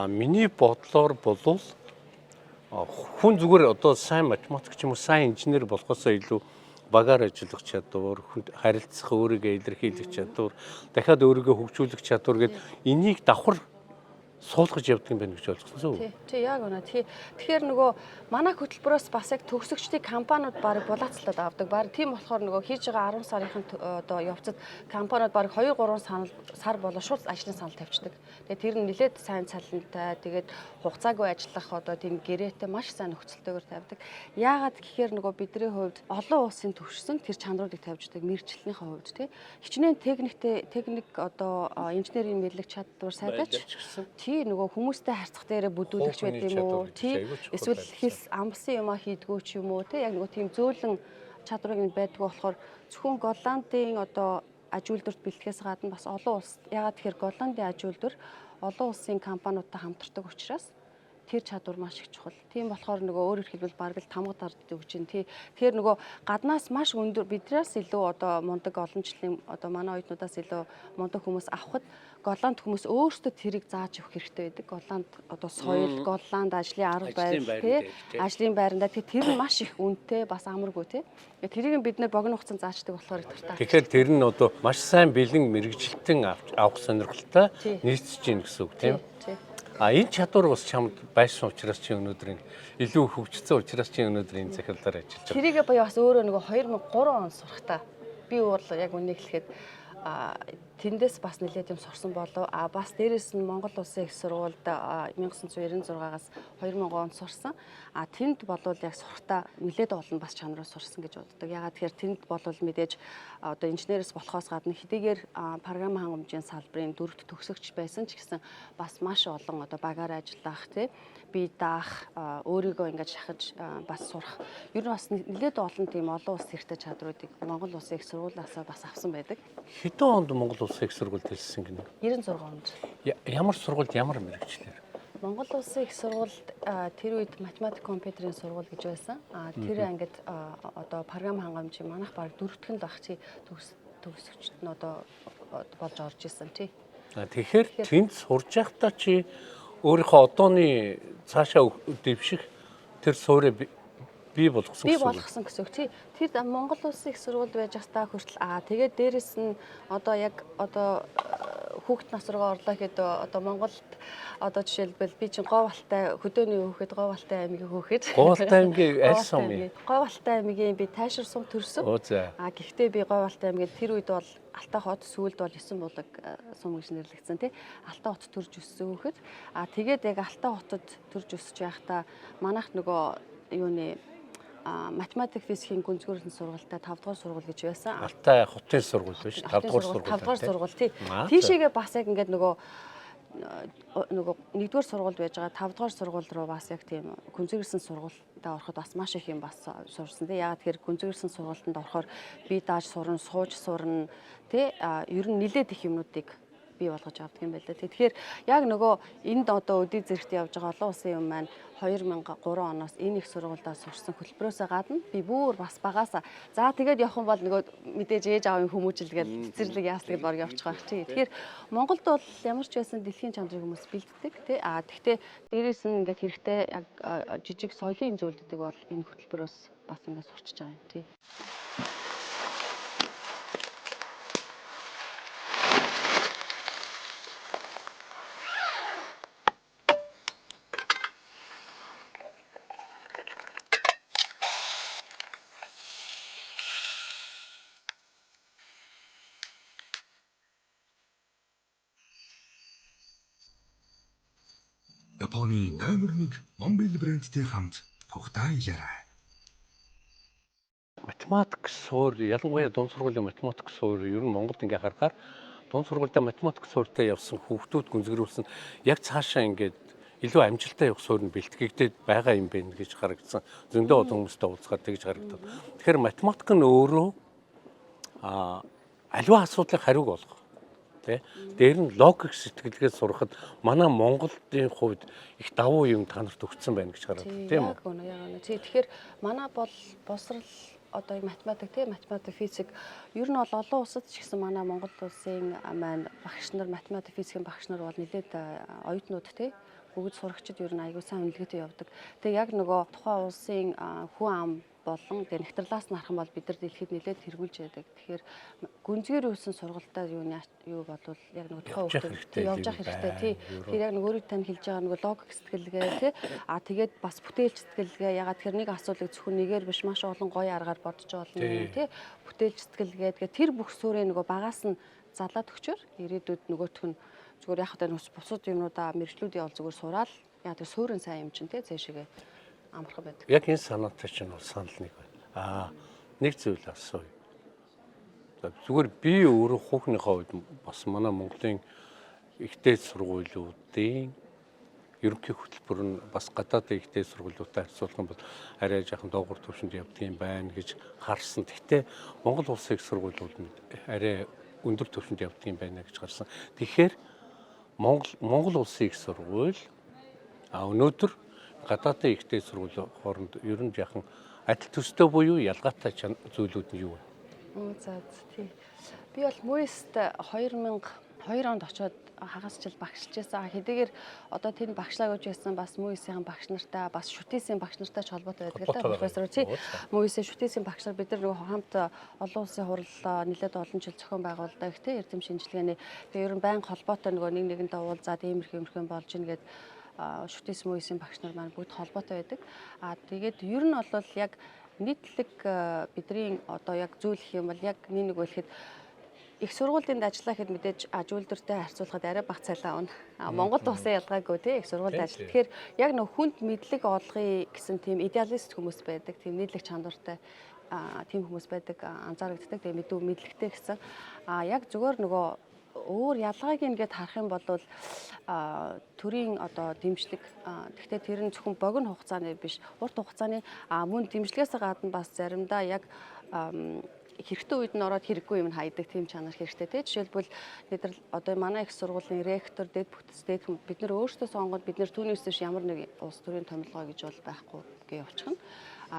Миний бодлоор болвол хүн зүгээр одоо сайн математик ч юм уу сайн инженер болохоос илүү багаар ажиллах чадвар, харилцах өөрийгөө илэрхийлэх чадвар, дахиад өөрийгөө хөгжүүлэх чадвар гэдэг энийг давхар суулгаж явдаг юм байна гэж ойлгосон үү? Тий, яг үнэ. Тэгэхээр нөгөө манай хөтөлбөрөөс бас яг төгсөгчдийн компаниуд баг булаацлаад авдаг. Баг тийм болохоор нөгөө хийж байгаа 10 сарын одоо явцад компаниуд баг 2-3 сар болоо шууд ажлын санал тавьчихдаг. Тэгээд тэр нь нэлээд сайн цалинтай, тэгээд хугацаагүй ажиллах одоо тийм гэрээтэй маш сайн нөхцөлтэйгээр тавьдаг. Яагаад гэхээр нөгөө бидний хувьд олон улсын төвшсөн тэр чанаруудыг тавьждаг мэргэжилтнийхээ хувьд тий. Хичнээн техник одоо инженерийн мэдлэг чадвар сайдаач. Тий нөгөө хүмүүстэй харьцах дээрээ бүдүүлэгч байд юм уу? Тий эсвэл хэл амбсан юмаа хийдгүү ч юм уу? Тий яг нөгөө тийм зөөлөн чадварыг нь байдгүй болохоор зөвхөн Голландын одоо ажуулдварт бэлтгэхээс гадна бас олон улс ягаад тэгэхээр Голландын ажуулдвар олон улсын компаниудтай хамтардаг учраас тэр чадвар маш их чухал. Тийм болохоор нөгөө өөрөөр хэлбэл бараг л тамга дарддаг гэж байна. Тэгэхээр нөгөө гаднаас маш өндөр биднээс илүү одоо мундаг олон жилийн одоо манай оюутнуудаас илүү мундаг хүмүүс авахд Голланд хүмүүс өөрсдөө тэрийг зааж өгөх хэрэгтэй байдаг. Голланд одоо соёл, Голланд ажлын арга барил тий ажлын байрандаа тэр маш их үнэтэй бас амаргүй тий. Тэрийг бид нэр богино хугацаанд заачдаг болохоор их дуртай. Тэгэхээр тэр нь одоо маш сайн бэлэн мэрэгжилтэн авах сонирхолтой нийцэж гин гэсэн үг тийм. Энэ чадвар бас чамд байсан учраас чи өнөөдөр илүү хөгжсөн учраас чи өнөөдөр энэ захирлаар ажиллаж байна. Тэрийг баяа бас өөрөө нөгөө 2003 он сурахтаа би бол яг үнийг хэлэхэд тэндээс бас нэлээд юм сурсан болов. Бас дээрэс нь Монгол Улсын их сургуульд 1996-аас 2000 онд сурсан. Тэнд болвол яг сурахтаа нэлээд олон бас чанараа сурсан гэж боддог. Ягаад тэгэхээр тэнд болвол мэдээж одоо инженероос болохоос гадна хэдийгээр програм хангамжийн салбарын 4-т төгсөгч байсан ч гэсэн бас маш олон одоо багаар ажиллах тий бие даах өөрийгөө ингэж шахаж бас сурах. Ер нь бас нэлээд олон тийм олон улс хэрэгтэй чадруудыг Монгол Улсын их сургуулиас бас авсан байдаг. Хэдэн онд Монгол Улсын их сургуульд хэлсэн гинэ? 96 онд. Ямар сургуульд ямар мэргэжлэр? Монгол Улсын их сургуульд тэр үед математик компьютерийн сургууль гэж байсан. Тэр ангид одоо програм хангамжийн манайх баг 4-т байх чи төгсөгчд нь одоо болж орж исэн тий. Тэгэхээр тэнд сурж байхдаа чи өөрийнхөө одооны цаашаа дэвших тэр суурийг бий болгосон гэсэн үг. Бий болгосон гэсэн үг тий. Тэр Монгол Улсын их сургуульд байж хастаа хүртэл тэгээд дээрэс нь одоо яг одоо хүүхэд нас руугаа орлоо гэхэд одоо Монголд одоо жишээлбэл би чинь Говьалтай хөдөөний хүүхэд Говьалтай аймгийн хүүхэд. Говьалтай аймгийн аль сум юм? Говьалтай аймгийн би тайшир сум төрсөн. Гэхдээ би Говьалтай аймгийн тэр үед бол Алтай хот сүүлд бол 9 булаг сум гэж нэрлэгдсэн тий. Алтай хот төрж өссөн хүүхэд. Тэгээд яг Алтай хотод төрж өсөж байхдаа манайх нөгөө юуны математик физикийн гүнзгийрсэн сургуультай 5 дугаар сургууль гэж байсан. Алтай хотын сургууль биш 5 дугаар сургууль. 5 дугаар сургууль тий. Тийшээгээ бас яг ингээд нөгөө 1-р сургуульд байж байгаа 5 дугаар сургууль руу бас яг тийм гүнзгийрсэн сургуультай ороход бас маш их юм бас сурсан тий. Яагаад тэгэхээр гүнзгийрсэн сургуультанд орохоор би дааж сурна, сууж сурна тий. Ер нь нэлээд их юмнуудыг бий болгож авдаг юм байна лээ. Тэгэхээр яг нөгөө энд одоо өдий зэрэгт явж байгаа олон улсын юм маань 2003 оноос энэ их сургуульдаа сурсан хөтөлбөрөөсөө гадна би бүр бас багаасаа за тэгээд явах юм бол нөгөө мэдээж ээж аавын хүмүүжлгээд цэцэрлэг яаслаг бор явчих байх чи. Тэгэхээр Монголд бол ямар ч байсан дэлхийн чанарыг хүмүүс бэлддэг тий. Тэгтээ дээрээс нь ингээд хэрэгтэй яг жижиг соёлын зүйлүүдийг бол энэ хөтөлбөрөөс бас ингээд сурчиж байгаа юм тий. Японы номер 1 Mobil брэндтэй хамт тухтай ялаарай. Математик суур ялангуяа дунд сургуулийн математик суур ер нь Монголд ингээ харахаар дунд сургуультай математик суурьтай явсан хүүхдүүд гүнзгийрүүлсэн яг цаашаа ингээд илүү амжилттай явах суурь нь бэлтгэгдээд байгаа юм байна гэж харагдсан. Зөндөө олон хүмүүстэй уулзгаад тэгж харагдав. Тэгэхээр математик нь өөрөө аливаа асуудлыг хариуг олгох. Дээр нь логик сэтгэлгээ сурахад манай Монголын хувьд их давуу юм та нарт өгсөн байна гэж харагдав тийм үү? Яг үнэ. Тэгэхээр манай бол босрал одоо математик тийм математик физик ер нь бол олон улсад ч гэсэн манай Монгол улсын маань багш нар математик физикийн багш нар бол нэлээд оюутнууд тийм бүгд сурагчид ер нь аягүй сайн үнэлгээтэй явдаг. Тэгээ яг нөгөө тухайн улсын хүн ам болон тэгээ нэгтлээс нь харах юм бол бид нар дэлхийд нэлээд тэргүүлж яадаг. Тэгэхээр гүнзгийр үүсэн сургалтад юу болвол яг нөгөө тухайн хүүхдэд явж явах хэрэгтэй тий. Тэгэхээр яг нөгөө өөрийг тань хэлж байгаа нөгөө логик сэтгэлгээ тий. Тэгээд бас бүтээлч сэтгэлгээ ягаад тэр нэг асуудлыг зөвхөн нэгээр биш маш олон гоё аргаар бодож олно тий. Бүтээлч сэтгэлгээ тэгээд тэр бүх сүрээ нөгөө багаас нь залаад өгчөөр ирээдүйд нөгөөх нь зүгээр яг хаа бусад юмнуудаа мэрэгчлүүдийн ол зүгээр сураал яг тэр суурин сайн юм чинь тий цаашгээ амархан байдаг. Яг энэ санаатай чинь бол санал нэг байна. Нэг зүйл асууя. Зүгээр би өөрөө хүүхнийхээ хувьд бас манай Монголын ихтэй сургуулиудын ерөнхий хөтөлбөр нь бас гадаадын ихтэй сургуулиудтай харьцуулах юм бол арай жоохон доогуур түвшинд явдаг юм байна гэж харсан. Гэхдээ Монгол улсын их сургуулиуд нь арай өндөр түвшинд явдаг юм байна гэж харсан. Тэгэхээр Монгол улсын их сургууль өнөөдөр гадаадын ихтэй сургуулийн хооронд ер нь яхан адил төстэй буюу ялгаатай зүйлүүд нь юу вэ? За тий. Би бол МУИС-т 2002 онд очоод хагас жил багшилж байсан. Хэдийгээр одоо тэнд багшлаа гэж байсан бас МУИС-ийн багш нартай бас шүтээсийн багш нартай ч холбоотой байдаг л да. Профессор тий. МУИС-ийн шүтээсийн багш нар бид нар нөгөө хамт олон улсын хурал нэлээд олон жил зохион байгуулдаг тий. Эрдэм шинжилгээний тэгээ ер нь байнга холбоотой нөгөө нэгэндээ уулзаад иймэрхэн болж ийн гэд шүтээс МУИС-ийн багш нар маань бүгд холбоотой байдаг. Тэгээд ер нь бол яг нийтлэг бидний одоо яг зүйл гэх юм бол яг нэг хэлэхэд их сургуулийн ажиллаа гэхэд мэдээж аж үйлдвэртэй харьцуулахад арай бага цалин авна. Монголд бас ялгаагүй тий их сургуульд ажил. Тэгэхээр яг нөх хүнд мэдлэг олгоё гэсэн тийм идеалист хүмүүс байдаг. Тийм нийтлэг чанартай тийм хүмүүс байдаг анзаарэгддэг. Тэгээ мэдүү мэдлэгтэй гэсэн. Яг зүгээр нөгөө өөр ялгааг ингээд харах юм бол төрийн одоо дэмжлэг гэхдээ тэр нь зөвхөн богино хугацааны биш урт хугацааны мөн дэмжлэгээс гадна бас заримдаа яг хэрэгтэй үед нь ороод хэрэггүй юм хайдаг тийм чанар хэрэгтэй тий. Жишээлбэл бид одоо манай их сургуулийн ректор, дэд бүтцтэй бид нар өөрсдөө сонгоод бид нар түүнээс дэш ямар нэг улс төрийн томилгоо гэж бол байхгүй гэж явчихна.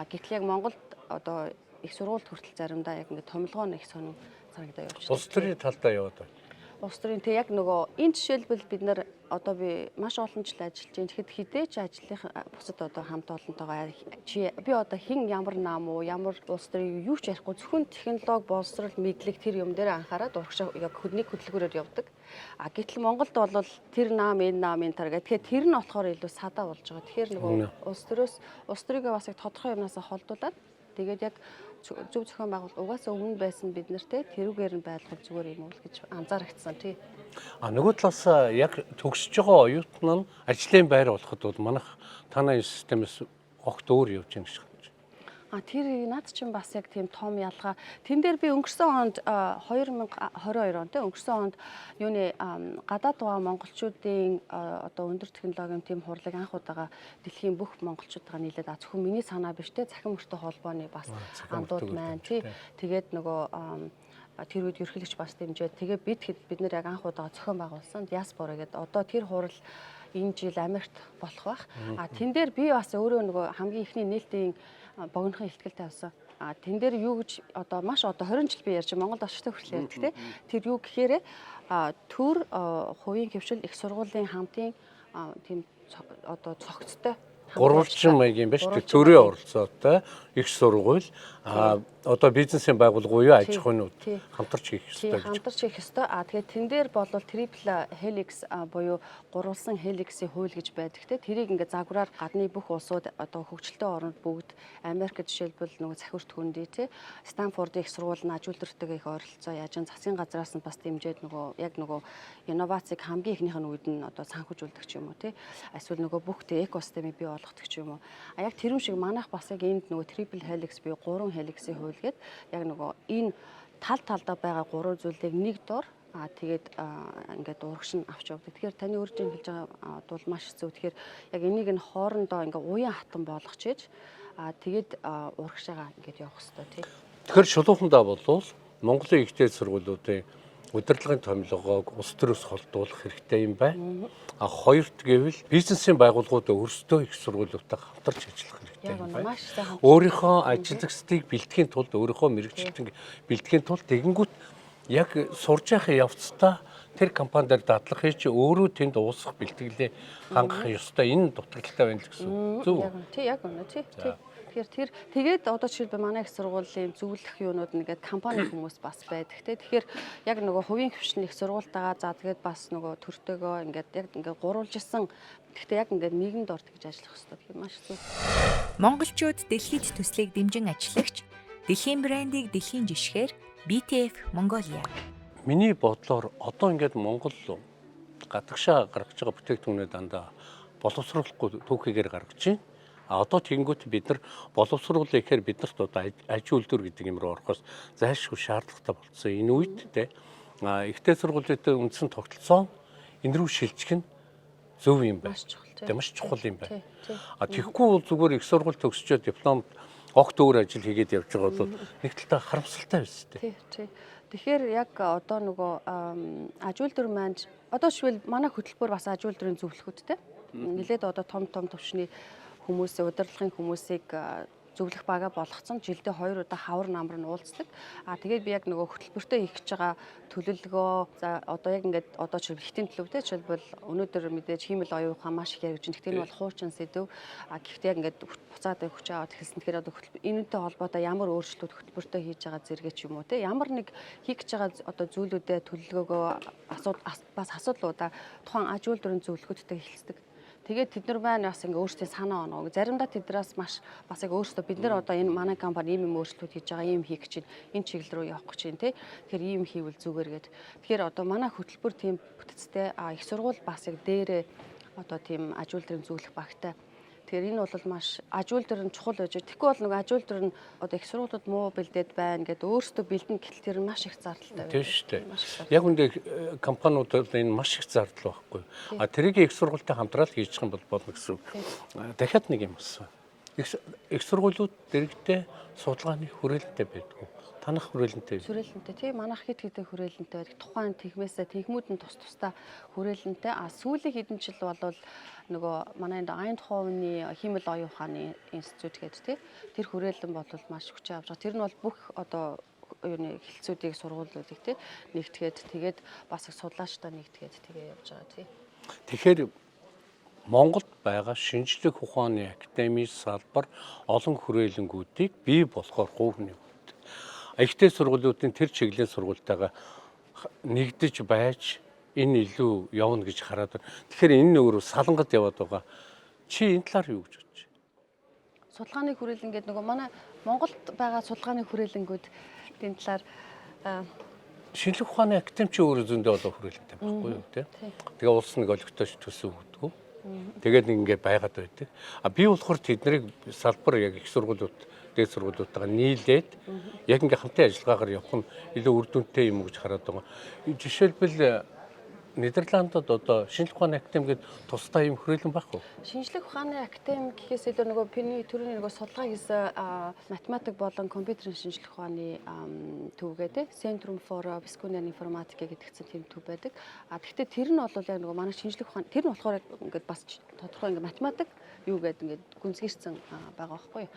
Гэтэл яг Монголд одоо их сургуульд хүртэл заримдаа яг ингээд томилгоо нэг сонин санагдаа явчихсан. Улс төрийн талдаа яваад байна. Улс төрийн тэг яг нөгөө энэ жишээлбэл бид нар одоо би маш олон жил ажиллаж байна. Тэгэхэд хідээч ажлын бусад одоо хамт олонтойгоо би одоо хэн ямар нам уу, ямар улс төрийн юу ч ярихгүй зөвхөн технологи, боловсрол, мэдлэг тэр юм дээр анхаарад урагшаа яг хөдний хөтөлбөрөөр явдаг. Гэтэл Монголд бол тэр нам энэ тарга. Тэгэхээр тэр нь болохоор илүү садаа болж байгаа. Тэгэхээр нөгөө улс төрийгөө бас яг тодорхой юмнасаа холдуулаад тэгээд яг зөв зохион байгуул угаасаа өмнө байсан бид нартэй тэрүүгээр нь байлгах зүгээр юм уу гэж анзаарчихсан тий. Нөгөө талаас яг төгсөж байгаа оюутан нь ажлын байр болоход бол манайх танай системээс огт өөр явж байгаа юм шиг. Тэр над чинь бас яг тийм том ялгаа. Тэн дээр би өнгөрсөн онд 2022 он тий өнгөрсөн онд юуны гадаад байгаа монголчуудын одоо өндөр технологийн тийм хурлыг анх удаага дэлхийн бүх монголчуудаа нийлээд зөвхөн миний санаа биш тий цахим мөртөө холбооны бас андууд маань тий тэгээд нөгөө тэр үед ерөнхийлөгч бас дэмжээд тэгээ бид нэр яг анх удаага зохион байгуулсан диаспора гэдэг одоо тэр хурал энэ жил Америкт болох бах. Тэн дээр би бас өөрөө нөгөө хамгийн ихний нээлтийн богинохон ихтгэлтэй авсан. Тэн дээр юу гэж одоо маш одоо 20 жил би ярьж Монголд очтой хүртэл ярьдаг те. Тэр юу гэхээр төр хувийн хөвшил их сургуулийн хамтын тийм одоо цогцтой гурвалжин маягийн биш төрийн оролцоотой их сургууль одоо бизнесийн байгууллагууд аж ахуйнууд хамтарч хийх ёстой гэж. Хамтарч хийх ёстой. Тэгээд тэн дээр бол triple helix буюу гурвалсан helix-ийн хууль гэж байдаг те. Тэрийг ингээд загвараар гадны бүх улсууд одоо хөгжилтэй орнд бүгд Америк жишээлбэл нөгөө захирт хөндөй те. Станфордын их сургууль нь аж үйлдвэртэйгээ их ойролцоо яаж засгийн газраас нь бас дэмжиж нөгөө яг нөгөө инновацийг хамгийн ихнийх нь үед нь одоо санхүүжүүлдэг ч юм уу те. Эсвэл нөгөө бүх экосистемийг бий болгодог ч юм уу. Яг тэрүүн шиг манайх бас яг энд нөгөө triple helix буюу 3 helix-ийн хууль гээд яг нөгөө энэ талдаа байгаа 3 зүйлийг нэг дор тэгээд ингээд урагш нь авч явдаг. Тэгэхээр таны өөрийн хэлж байгаа бол маш хэцүү. Тэгэхээр яг энийг нь хоорондоо ингээд уян хатан болгочээж тэгээд урагшаага ингээд явах хэрэгтэй тий. Тэгэхээр шулуухандаа болвол Монголын ихтэй сургуулиудын удирдлагын томилгоог улс төрөөс холдуулах хэрэгтэй юм байна. Хоёрт гэвэл бизнесийн байгууллагууд өөрсдөө их сургуулиудтай хамтарч ажиллах хэрэгтэй юм байна. Өөрийнхөө ажилтгчдыг бэлтгэхийн тулд өөрийнхөө мэрэгчлэлтийг бэлтгэхийн тулд тэгэнгүүт яг сурж явах явцдаа тэр компанидэр дадлах чи өөрөө тэнд уусах бэлтгэлээ хангах ёстой. Энэ дутагдaltaй байна л гэсэн. Зөв. Тий яг үнэ тий. Тэгэхээр тэгээд одоо жишээлбэл манай их сургуулийн зөвлөх юунууд нэгээд компани хүмүүс бас байдаг те. Тэгэхээр яг нөгөө хувийн хөвшин их сургуультайгаа за тэгээд бас нөгөө төртөөгөө ингээд яг ингээд гурвалжсэн. Гэхдээ яг ингээд нийгэмд орд гэж ажиллах хэрэгтэй. Тэгэхээр маш зөв. Монголчууд дэлхийд төслийг дэмжин ажиллагч дэлхийн брендийг дэлхийн жишгээр BTF Mongolia. Миний бодлоор одоо ингээд Монгол гадагшаа гаргаж байгаа бүтээгдэхүүнээ дандаа боловсруулахгүй түүхийгээр гаргаж байна. Одоо тэгэнгүүт бид нар боловсруулах гэхээр бид нарт одоо аж үйлдвэр гэдэг юм руу орохоос зайлшгүй шаардлагатай болсон. Энэ үед те ихтэй сургуулиудын үндсэн тогтолцоо энэ рүү шилжих нь зөв юм байна. Маш чухал юм байна. Тэгэхгүй бол зүгээр их сургууль төгсчөө дипломд огт өөр ажил хийгээд явж байгаа бол нэг талдаа харамсалтай биз дээ. Тий. Тэгэхээр яг одоо нөгөө аж үйлдвэр маань одоо шивэл манай хөтөлбөр бас аж үйлдвэрийн зөвлөхүүдтэй. Нилээд одоо том төвчний хүмүүсээ удирдлагын хүмүүсийг зөвлөх бага болгоцсон жилдээ 2 удаа хавар намар нь уулздаг. Тэгээд би яг нөгөө хөтөлбөртөө хийх гэж байгаа төлөвлөгөө за одоо яг ингээд одоо ч ихтийн төлөвтэй жишээлбэл өнөөдөр мэдээж хиймэл оюухан маш их яригч. Гэхдээ энэ бол хуучин сэдв. Гэхдээ яг ингээд буцаад хүч аваад хэлсэн. Тэгэхээр одоо энэтэй холбоотой ямар өөрчлөлт хөтөлбөртөө хийж байгаа зэрэг ч юм уу те ямар нэг хийх гэж байгаа одоо зүйлүүдэд төлөвлөгөөгөө бас асуудлуудаа тухайн аж үйлдвэрийн зөвлөхүүдтэй хэлцдэг. Тэгээд тэд нар маань бас ингээ өөрсдийн санаа оноо. Заримдаа тэднээс маш бас яг өөрсдөө бид нар одоо энэ манай компани ийм өөрчлөлт хийж байгаа, ийм хийх гэж байна. Энэ чиглэл рүү явах гэж байна тий. Тэгэхээр ийм хийвэл зүгээр гээд. Тэгэхээр одоо манай хөтөлбөр тийм бүтцтэй их сургууль бас яг дээрээ одоо тийм аж үйлдвэрийн зөвлөх багтай. Тэгэхээр энэ бол маш аж үйлдвэр нь чухал байж. Тэгэхгүй бол нөгөө аж үйлдвэр нь одоо их сургуулиуд муу бэлдээд байна гэдэг өөрсдөө бэлдэн гэтэл тэр нь маш их зардалтай байна. Тийм шүү дээ. Яг үндэ компаниудад энэ маш их зардал байхгүй. Тэрийг их сургуультай хамтраад хийчих юм бол болно гэсэн үг. Дахиад нэг юм асуу. Их сургуулиуд дэрэгдээ судалгааны хүрээлэнтэй байдаг. Танах хүрээлэнтэй. Хүрээлэнтэй тийм манайх хэд хэдэн хүрээлэнтэй байдаг. Тухайн тэгмээсээ тэгмүүд нь тус тусдаа хүрээлэнтэй. Сүүлийн хэдэн жил болвол нөгөө манай энэ Айндховны химэл оюун ухааны институт гэдэг тийм тэр хүрээлэн болвол маш хүчтэй авч байгаа. Тэр нь бол бүх одоо юуны хэлтсүүдийг сургуулиудыг тийм нэгтгээд тэгээд бас их судлаачтай нэгтгээд тэгээ явж байгаа тийм. Тэгэхээр Монголд байгаа шинжлэх ухааны академийн салбар олон хүрээлэнгүүдийг бий болохоор гуйхны ихтэй сургуулиудын тэр чиглэлийн сургуультайгаа нэгдэж байж энэ илүү явна гэж хараад байна. Тэгэхээр энэ өөрөө салангад яваад байгаа. Чи энэ талаар юу гэж бодож байна? Судалгааны хүрээлэн гэдэг нөгөө манай Монголд байгаа судалгааны хүрээлэнгүүд энэ талаар шинжлэх ухааны академи чи өөрөө зөндөө олон хүрээлэнтэй байхгүй юу те. Тэгээ улс нэг олигтойч төсөв өгдөг. Тэгээд ингээд байгаад байдаг. Би болохоор тэднийг салбар яг их сургуулиуд дээд сургуулиудтайгаа нийлээд яг ингээ хамтын ажиллагаагаар явах нь илүү үр дүнтэй юм гэж хараад байгаа. Жишээлбэл Нидерландад одоо шинжлэх ухааны академи гэдэг тусдаа юм хүрээлэн байхгүй юу? Шинжлэх ухааны академи гэхээс илүү нөгөө миний төрөний нөгөө судалгаа хийсэн математик болон компьютерийн шинжлэх ухааны төвгээд Centrum for Visconian Informatica гэдэг тийм төв байдаг. Гэхдээ тэр нь бол яг нөгөө манай шинжлэх ухааны тэр нь болохоор ингээд бас тодорхой ингээд математик юу гэдэг ингээд гүнзгийрсэн байгаа байхгүй юу?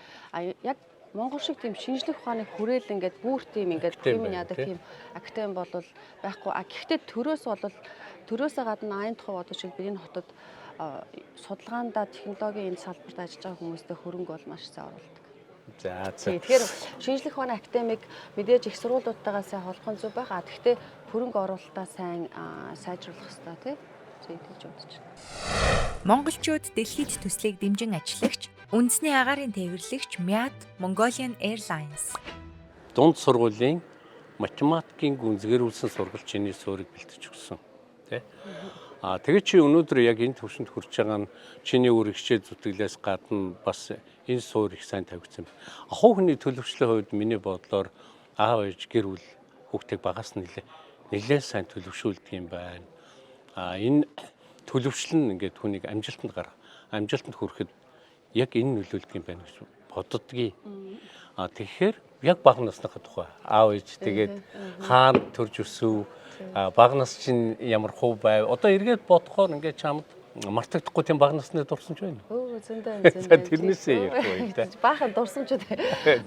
Яг Монгол шиг тийм шинжлэх ухааны хүрээлэн ингээд бүр тийм ингээд тийм яадаг тийм академи бол байхгүй. Гэхдээ төрөөсөө гадна Айндхов одоо шиг бидний хотод судалгаанда технологийн энэ салбарт ажиллаж байгаа хүмүүстээ хөрөнгө бол маш сайн оруулдаг. За. Тэгэхээр шинжлэх ухааны академик мэдээж их сургуулиудтайгаа сайн холбох зүг байгаа. Гэхдээ хөрөнгө оруулалтаа сайн сайжруулах хэрэгтэй тийм гэж бодож байна. Монголчууд дэлхийд төслийг дэмжин ажиллагч үндэсний агаарын тээвэрлэгч MIAT Mongolian Airlines. Дунд сургуулийн математикийн гүнзгийрүүлсэн сургалтчны суурийг бэлтэж өгсөн. Тэ? Тэгээд чи өнөөдөр яг энэ төвшөнд хүрч байгаа нь чиний өөр хичээл зүтгэлээс гадна бас энэ суур их сайн тавигдсан. Ахуй хүний төлөвшлийн хувьд миний бодлоор аав ээж гэр бүл хүүхдийг багаас нь нэлээд сайн төлөвшүүлдэг юм байна. Энэ төлөвшлэн ингээд хүнийг амжилтанд хүрэхэд яг энэ нөлөөлдөг юм байна гэж боддгийг. Тэгэхээр яг бага насныхаа тухай аав ээж тэгээд хаана төрж өсөв, бага нас чинь ямар хувь байв. Одоо эргээд бодохоор ингээд чамд мартагдахгүй тийм бага насны дурсамж байна. Зөндөө. Тэрнээсээ яг үү. Баахан дурсамжууд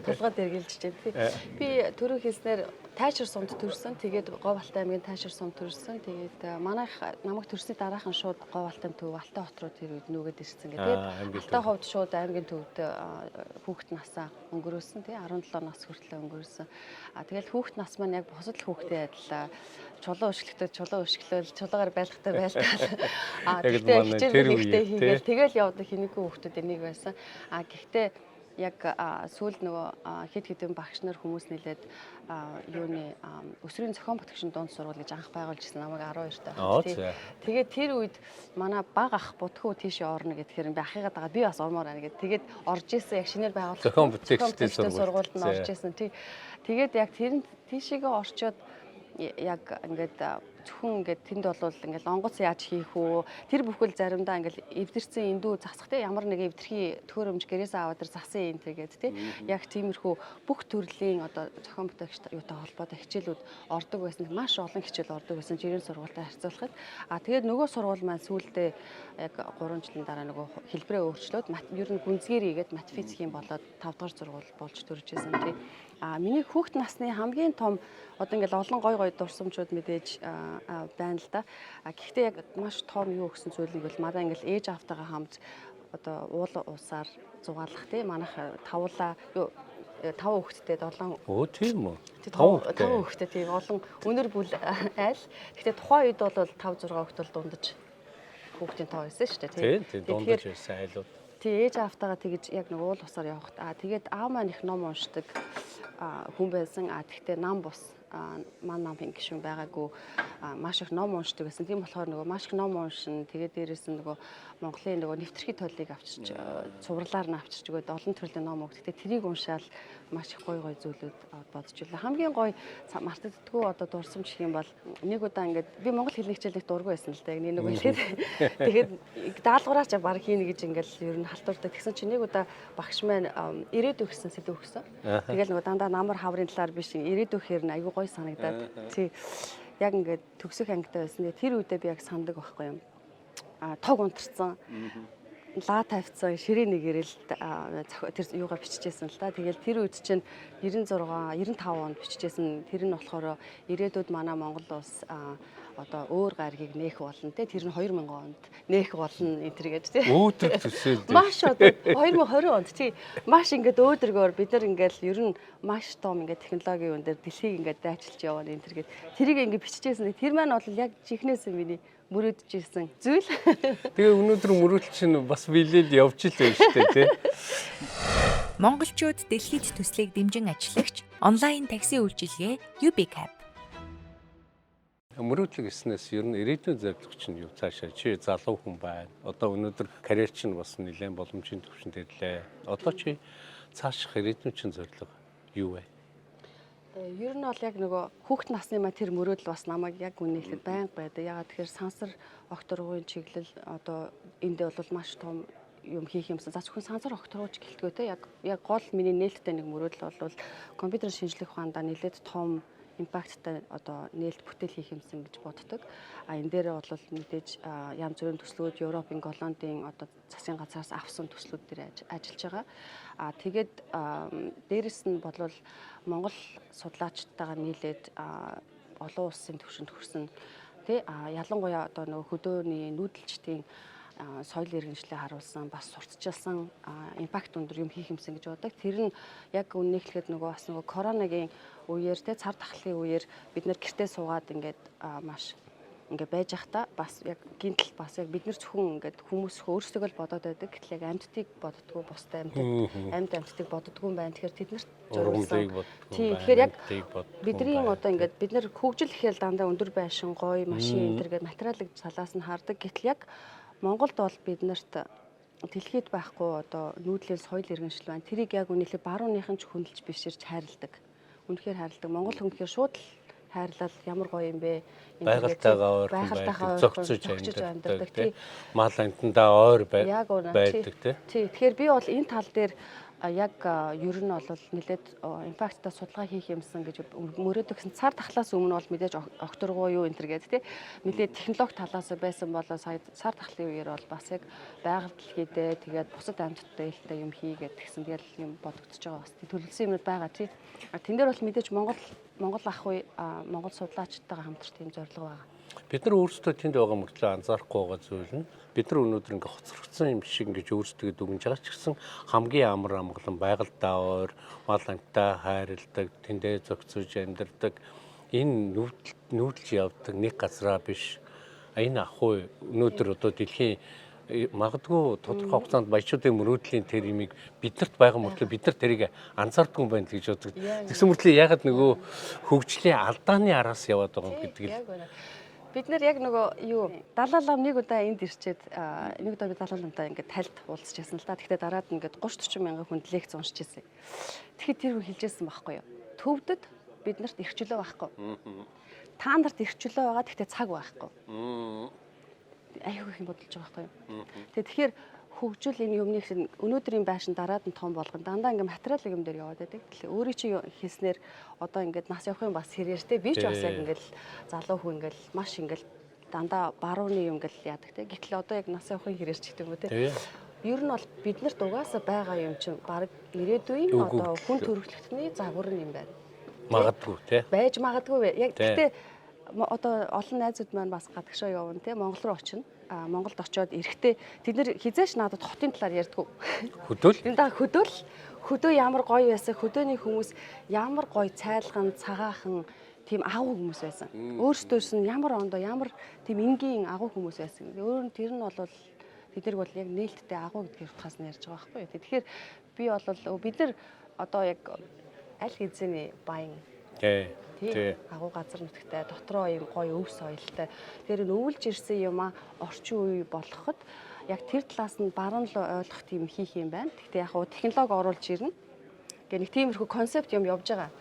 тулгаад эргэлдэж байна. Би түрүү хэлснээр Тайшир сумд төрсөн. Тэгээд Говьалтай аймгийн Тайшир сумд төрсөн. Тэгээд намайг төрсний дараахан шууд Говьалтай төв Алтай хот руу тэр үед нүгэд ирсэн гэдэг. Алтай ховд шууд аймгийн төвд хүүхэд насаа өнгөрөөсөн. Тий 17 нас хүртэл өнгөрөөсөн. Тэгэл хүүхэд нас маань яг босод хүүхдээ адил чулуу чулуугаар байлгатай байлгаал. Тэгтээ хичээл хэрэгтэй хийгээл тэгэл явдаг хинэггүй хүүхдүүд энийг байсан. Гэхдээ яг сүүл нөгөө хэд хэдэн багш нар хүмүүс нэлээд юуны өсвөрийн зохион бүтгчийн дунд сургууль гэж анх байгуулж ирсэн намайг 12 таа. Тэгээд тэр үед манай баг ах будхуу тийшээ орно гэхээр би ахыгаа дагаад би бас ормоор байна гэд. Тэгээд орж исэн яг шинээр байгуулсан зохион бүтгчийн сургуульд нь орж исэн. Тэгээд яг тэр тийшээгээ орчоод яг ингээд зөвхөн ингээд тэнд болвол ингээд онгоц яаж хийх үү тэр бүхэл заримдаа ингээд эвдэрсэн эндүү засах те ямар нэг эвдэрхий төхөөрөмж гэрээс аваад тэр засан юм тэгээд те яг тиймэрхүү бүх төрлийн одоо зохион бүтээгч юутай холбоотой хичээлүүд ордог байсан маш олон хичээл ордог байсан жирийн сургуультай харьцуулахад тэгээд нөгөө сургууль маань сүүлдээ яг 3 жилийн дараа нөгөө хэлбэрээ өөрчлөөд ер нь гүнзгийр хийгээд матфизикийн болоод 5 дахь сургууль болж төрж исэн тий миний хүүхэд насны хамгийн том одоо ингээл олон гой дурсамжууд мэдээж байна л да. Гэхдээ яг маш том юу гэсэн зүйл нь бол манай ингээл ээж автайгаа хамт одоо уул усаар зугаалах тий манайх 5 хүүхэдтэй 7 Өө тийм үү? 5 хүүхэдтэй тийм олон өнөр бүл айл. Гэхдээ тухайн үед бол 5 6 хүүхэд бол дундаж хүүхдийн тоо байсан шүү дээ Тийм дундаж байсан айлууд. Тий ээж автагаа тэгэж яг нэг уул усаар явахт тэгээд аав маань их ном уншдаг хүн байсан. Тэгтээ нам бус маань нам гişүн байгаагүй маш их ном уншдаг байсан. Тийм болохоор нөгөө маш их ном уншин тэгээд дээрээс нь нөгөө Монголын нөгөө нэвтрхий тойлыг авчирч цувралаар нь авчирч өгөөд олон төрлийн ном өгдөгтэй тэрийг уншаал маш их гоё зүйлүүд бодож байлаа. Хамгийн гоё мартагддаггүй одоо дурсамж гэх юм бол нэг удаа ингээд би монгол хэлний хичээлд дургүй байсан л да. Нэг хэлээд тэгээд даалгавраач баг хийнэ гэж ингээд ер нь халтуурдаг. Тэгсэн чинь нэг удаа багш маань ирээдүйг гэсэн сэдв өгсөн. Тэгэл нөгөө дандаа намар хаврын талаар биш ирээдүйхээр нь айгүй гоё санагдаад тий яг ингээд төгсөх ангитай байсан. Тэр үедээ би яг сандаг байхгүй юм. Тог унтарсан. Лаа тавьцсан ширээ нэг ирэл тэр юугаар бичижсэн л да. Тэгэл тэр үед чинь 96 95 онд бичижсэн. Тэр нь болохоор ирээдүйд манай Монгол улс одоо өөр гаргийг нээх болно те. Тэр нь 2000 онд нээх болно энэ төр гэж те. Өөдрөг төсөөлд. Маш одоо 2020 онд тий маш ингээд өөдрөгөөр бид нар ингээд ер нь маш том ингээд технологийн үн дээр дэлхийг ингээд дайчилж яваа энэ төр гэж тэрийг ингээд бичижсэн. Тэр маань бол яг чихнээс миний мөрөдчихсэн зүйл. Тэгээ өнөөдөр мөрөдөл чинь бас билээд явж л байна шүү дээ тий. Монголчууд дэлхийд төслийг дэмжин ажиллагч онлайн такси үйлчилгээ UBCab. Мөрөдлөг гэснээс ер нь ирээдүйн зорилго чинь юу цаашаа чи залуу хүн байна. Одоо өнөөдөр карьер чинь бас нэлээд боломжийн түвшинд ирлээ. Одоо чи цааших ирээдүйн чинь зорилго юу вэ? Ер нь бол яг нөгөө хүүхэд насны маа тэр мөрөөдөл бас намайг яг үнэхээр байнга байдаг. Ягаад тэгэхээр сансар огторгын чиглэл одоо энд бол маш том юм хийх юмсан. За зөвхөн сансар огторгооч гэлтгөө те яг гол миний нээлттэй нэг мөрөөдөл бол компьютер шинжлэх ухаандаа нэлээд том импакттай одоо нээлт бүтээл хийх юмсан гэж боддог. Энэ дээр бол мэдээж янз бүрийн төслүүд Европын, Голландын одоо засгийн газраас авсан төслүүд дээр ажиллаж байгаа. Тэгээд дээрэс нь бол Монгол судлаачдтайгаа нийлээд олон улсын түвшинд хүрсэн тий ялангуяа одоо нөгөө хөдөөний нүүдэлчдийн соёл иргэншлээ харуулсан бас сурталчилсан импакт өндөр юм хийх юмсан гэж боддог. Тэр нь яг үнэхээр нөгөө бас нөгөө коронагийн үеэр те цар тахлын үеэр бид нэр гэртээ суугаад ингээд маш ингээд байж байхдаа бас яг гинтл бас яг бид нар зөвхөн ингээд хүмүүс өөрсдөө л бодоод байдаг. Гэтэл яг амьтдыг боддгоо бусдаа амьтдыг боддгоо юм байна. Тэгэхээр тэднэрт зориулсан. Тийм тэгэхээр яг бидний одоо ингээд бид нар хөгжил ихээр дандаа өндөр байшин гоё машин энэ төр гэдэг материалыг талаас нь хардаг. Гэтэл яг Монголд бол биднэрт дэлхийд байхгүй одоо нүүдлийн соёл иргэншил байна. Тэрийг яг үнэхээр барууныхан ч хөндлөж биширч хайрладаг. Үнэхээр хайрладаг. Монгол хүн гэхээр шууд л хайрлал ямар гоё юм бэ? Байгальтайгаа ойрхон зөгцөж амьдардаг тийм. Мал амтандаа ойр байдаг тийм. Тэгэхээр би бол энэ тал дээр яг ер нь бол нэлээд импакттай судалгаа хийх юмсан гэж мөрөөдөгсөн. Цар тахлаас өмнө бол мэдээж окторгоо юу энэ төр гэдэг тийм. Нэлээд технологи талаас байсан болоо сая цар тахлын үеэр бол бас яг байгаль дэлхийдээ тэгээд бусад амьтдтай ээлтэй юм хийгээд тэгсэн тэгэл юм бодогдож байгаа бас төлөвлөсөн юмуд байгаа тийм. Тэн дээр бол мэдээж Монгол ах уу Монгол судлаачдтайгаа хамтарч тийм зорилго байгаа. Бид нар өөрсдөө тэнд байгаа мөртлөө анзаарахгүй байгаа зүйл нь бид нар өнөөдөр ингээ хоцрогдсон юм шиг ингэж өөрсдөө дүгнж байгаа ч гэсэн хамгийн амар амгалан байгальтаа ойр мал амттай хайрладаг тэндээ зөгцөж амьдардаг энэ нүүдэлж явдаг нэг газараа биш энэ ах уу өнөөдөр одоо дэлхийн магадгүй тодорхой хугацаанд баячуудын мөрөөдлийн тэр имийг биднэрт байгаа мөртлөө бид нар тэрийг анзаардгүй юм байна гэж боддог. Тэгсэн мөртлөө ягаад нөгөө хөгжлийн алдааны араас яваад байгаа юм гэдэг л бид нар яг нөгөө юу далаалам нэг удаа энд ирчээд нэг удаа би далааламтай ингээд тальд уулзч яасан л да. Тэгтээ дараад ингээд 30-40 мянган хүнд лекц уншиж ирсэн. Тэгэхэд тэр хүн хэлжсэн байхгүй юу? Төвдөд биднэрт эрх чөлөө байхгүй. Та нарт эрх чөлөө байгаа гэхдээ цаг байхгүй. Аюу их юм бодолж байгаа байхгүй юу? Тэгэхээр хөгжил энэ юмных өнөөдрийн байшин дараад нь том болгон дандаа ингээм материал юм дээр яваад байдаг. Тэгэхээр өөрийн чи хийснээр одоо ингээд нас явахын бас хэрэгтэй би ч бас яг ингээд залуу хүн ингээд маш ингээд дандаа барууны юм ингээд яадаг те. Гэтэл одоо яг нас явахын хэрэгч гэдэг юм үү те. Ер нь бол биднэрт угаасаа байгаа юм чинь баг ирээдүйн одоо хүн төрөлхтний загвар юм байна. Магадгүй те. Байж магадгүй. Яг гэхдээ одоо олон найзууд маань бас гадагшаа явна те Монгол руу очино. Монголд очиод эрэхтэй тэд нэр хизээш надад хотын талаар ярьдгүй. Хөдөөл? Энэ даа хөдөөл ямар гоё байсан хөдөөний хүмүүс ямар гоё цайлган цагаахан тийм агуу хүмүүс байсан. Өөрсдөөс нь ямар ондоо ямар тийм энгийн агуу хүмүүс байсан. Өөр нь тэр нь бол тэдэрг бол яг нээлттэй агуу гэдгээр утгаас нь ярьж байгаа байхгүй юу. Тэгэхээр би бол бид нар одоо яг аль хэзээний баян тий агуу газар нутгтай дотроо юм гоё өв соёлтой. Тэр нь өвлж ирсэн юм орчин үе болгоход яг тэр талаас нь баруун л ойлгох тийм хийх юм байна. Гэхдээ яг технологи оруулж ирнэ. Нэг тиймэрхүү концепт юм явж байгаа.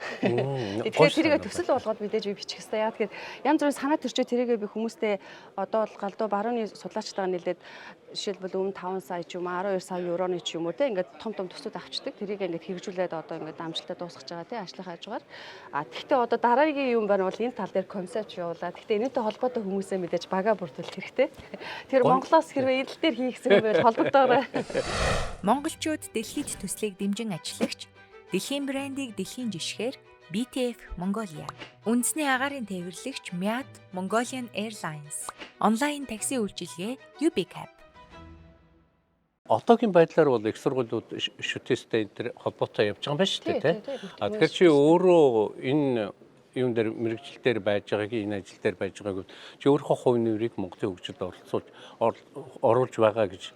Тэгэхээр тэрийг төсөл болгоод мэдээж би бичих хэрэгтэй. Яг тэгэхээр янз бүрийн санаа төрчөө тэрийгээ би хүмүүстэй одоо бол галдуу барууны судлаачтайгаа нийлээд жишээлбэл өмнө 5 сая ч юм 12 сая евроны ч юм уу те ингээд том төсөд авчдаг. Тэрийг ингээд хэрэгжүүлээд одоо ингээд амжилттай дуусгаж байгаа те ажлынхаа хажуугаар. Тэгэхдээ одоо дараагийн юм байна бол энэ тал дээр концепт явуулаад гэхдээ энэтэй холбоотой хүмүүсээ мэдээж бага бүрдүүлэх хэрэгтэй. Тэр Монголоос хэрвээ эдэл дээр хийхсэн юм бол холбогдоорой. Монголчууд дэлхийд төслийг дэмжин ажиллагч дэлхийн брендийг дэлхийн жишгээр BTF Mongolia. Үндэсний агаарын тээвэрлэгч MIAT Mongolian Airlines. Онлайн такси үйлчилгээ UBCab. Одоогийн байдлаар бол их сургуулиуд шүтээстэй энэ холбоотой явж байгаа юм байна шүү дээ тий. Тэгэхээр чи өөрөө энэ юун дээр мэрэгжил дээр байж байгааг энэ ажил дээр байж байгааг чи өөрийнхөө хувь нэрийг Монголын хөгжилд оруулж байгаа гэж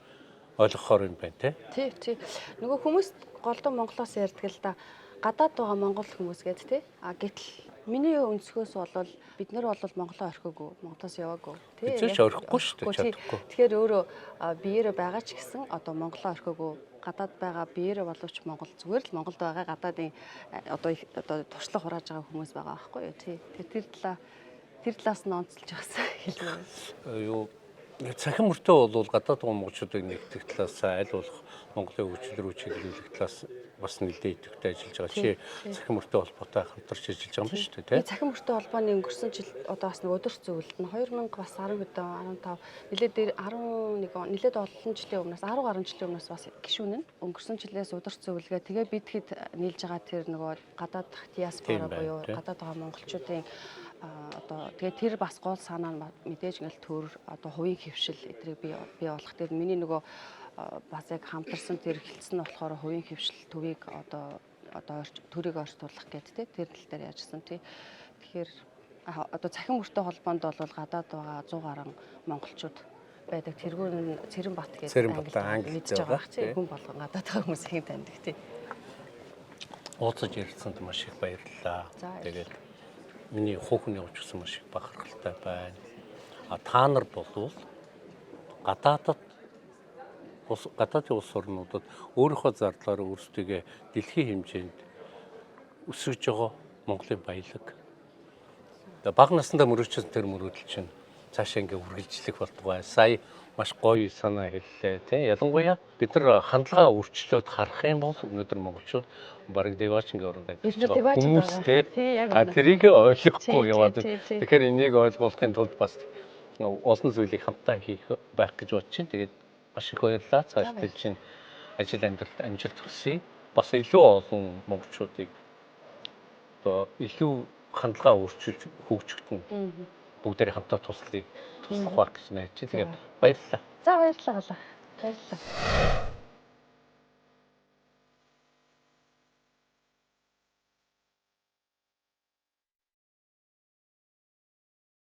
ойлгохоор юм байна тий. Тий. Нөгөө хүмүүс голдон Монголоос ярьдаг л да. Гадаад байгаа монгол хүмүүс гээд тий. Гэтэл миний өнцгөөс бол бид нар бол Монголоо орхиогүй, Монголоос яваагүй. Тий. Бид ч орхихгүй шүү дээ. Тэгэхээр өөрөө биеэрээ байгаа ч гэсэн одоо Монголоо орхиогүй. Гадаад байгаа биеэрээ боловч Монгол зүгээр л Монголд байгаа гадаадын одоо туршлага хурааж байгаа хүмүүс байгаа байхгүй юу тий. Тэр талаас нь онцлж байгаас хэлмээр. Юу цахим мөртөө бол гадаад монголчуудыг нэгтгэх талаас аль болох Монголын хөгжил рүү чиглүүлэх талаас бас нэлээд идэвхтэй ажиллаж байгаа. Чи цахим мөртөө холбоотой хамтарч ажиллаж байгаа юм байна шүү дээ тий. Цахим мөртөө холбооны өнгөрсөн жил одоо бас нэг өдөрт зөвлөлт нь 2010 15 нэлээд олон жилийн өмнөөс 10 гаруй жилийн өмнөөс бас гишүүн нь өнгөрсөн жилээс өдөрт зөвлөгөө тэгээ бид хэд нийлж байгаа тэр нөгөө гадаад диаспора буюу гадаад байгаа монголчуудын одоо тэгээ тэр бас гол санаа нь мэдээж ингээл төр одоо хувийн хөвшил эдрийг бий болох. Тэр миний нөгөө бас яг хамтарсан тэр хэлсэн нь болохоор хувийн хөвшил төвийг одоо төрийг ойртуулах гэдэг тэр тал дээр яажсан тий. Тэгэхээр одоо цахим мөртөө холбоонд бол гадаад байгаа 100 гаруй монголчууд байдаг. Тэргүүр Цэрэнбат гэдэг англи мэдж байгаа тий. Хүн болгон гадаад байгаа хүмүүсийн таньдаг тий. Уулзаж ярилцсанд маш их баярлалаа. Тэгээд миний хүүхний явж гисэн маш их бахархалтай байна. Та нар болвол гадаадын улс орнуудад өөрийнхөө зардлаар өөрсдийгөө дэлхийн хэмжээнд өсгөж байгаа Монголын баялаг. Бага насндаа мөрөөдсөн тэр мөрөөдөл чинь цаашаа ингээ үргэлжлэх болтугай. Сая маш гоё санаа хэллээ тий. Ялангуяа бид нар хандлага өөрчлөлт харах юм бол өнөөдөр монголчууд бараг девачингийн оронд ажиллаж хүмүүс тий. Тэрийг ойлгохгүй яваад. Тэгэхээр энийг ойлгохын тулд бас олон зүйлийг хамтдаа хийх байх гэж бодож чинь. Тэгээд маш их баярлалаа. Цаашдаа чинь ажил амьдралд амжилт хүсье. Бас илүү олон монголчуудыг одоо илүү хандлага өөрчилж хөгжигдөн бүгдээрээ хамтдаа туслах байх гэж найдаж. Тэгээд баярлалаа. За баярлалаа. Баярлалаа.